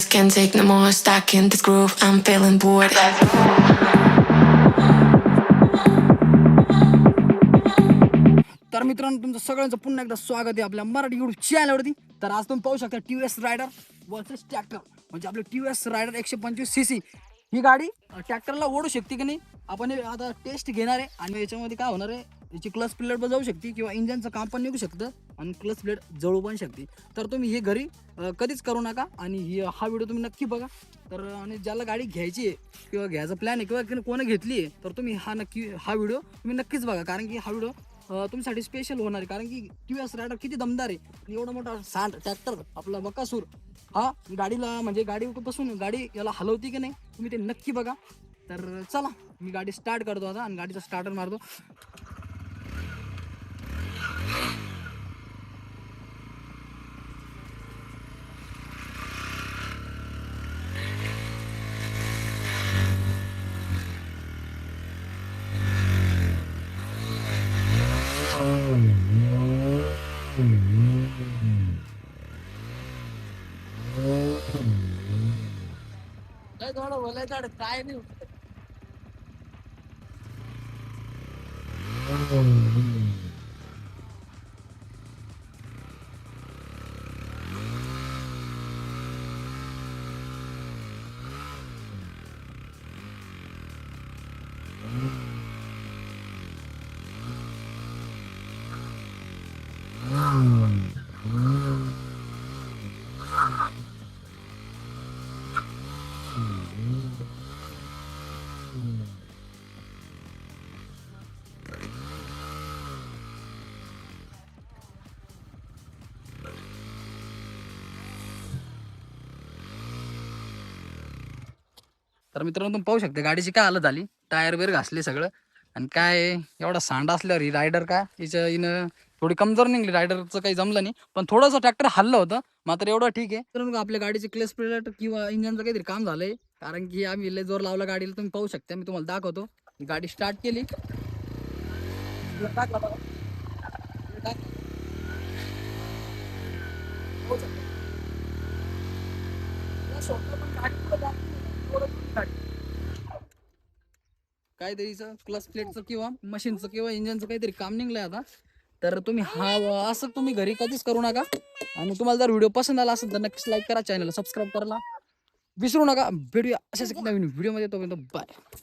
just can't take no more. Stuck in this groove, I'm feeling bored. तर मित्रांनो तुमचं सगळ्यांचं पुन्हा एकदा स्वागत आहे आपल्या मराठी यूट्यूब चॅनलवरती. तर आज तुम्ही पाहू शकता TVS रायडर वर्सेस ट्रॅक्टर, म्हणजे आपलं TVS रायडर 125cc ही गाडी ट्रॅक्टरला ओढू शकते की नाही आपण आता टेस्ट घेणार आहे. आणि याच्यामध्ये काय होणार आहे, याची क्लच प्लेट पण जाऊ शकते किंवा इंजनचं काम पण निघू शकतं आणि क्लच प्लेट जळू पण शकते. तर तुम्ही हे घरी कधीच करू नका आणि हा व्हिडिओ तुम्ही नक्की बघा. तर आणि ज्याला गाडी घ्यायची आहे किंवा घ्यायचा प्लॅन आहे किंवा कोणी घेतली आहे तर तुम्ही हा व्हिडिओ तुम्ही नक्कीच बघा, कारण की हा व्हिडिओ तुमच्यासाठी स्पेशल होणार आहे. कारण की TVS रायडर किती दमदार आहे, एवढा मोठा सांड ट्रॅक्टर आपला बकासूर हा गाडीला म्हणजे गाडीपासून गाडी याला हलवती की नाही तुम्ही ते नक्की बघा. तर चला मी गाडी स्टार्ट करतो आता आणि गाडीचा स्टार्टर मारतो. काय नाही तर मित्रांनो तुम्ही पाहू शकता गाडीची काय हालत झाली, टायर बिर घासले सगळं. आणि काय एवढा सांडा असल्यावर ही रायडर काय हिनं थोडी कमजोर निघली, रायडरचं काही जमलं नाही. पण थोडंसं ट्रॅक्टर हल्लं होतं मात्र एवढं ठीक आहे. तर आपल्या गाडीचे क्लच प्लेट किंवा इंजनचं काहीतरी काम झालंय, कारण की आम्ही लय जोर लावला गाडीला. तुम्ही पाहू शकता, मी तुम्हाला दाखवतो. गाडी स्टार्ट केली, काहीतरीचं क्लच प्लेटचं किंवा मशीनचं किंवा इंजनचं काहीतरी काम निघलंय आता. तर तुम्ही असं तुम्ही घरी कधीच करू नका. आणि तुम्हाला जर व्हिडिओ पसंत आला असेल तर नक्कीच लाईक करा, चॅनलला सबस्क्राईब करायला विसरू नका. भेटूया अशाच एक नवीन व्हिडिओमध्ये, तोपर्यंत बाय.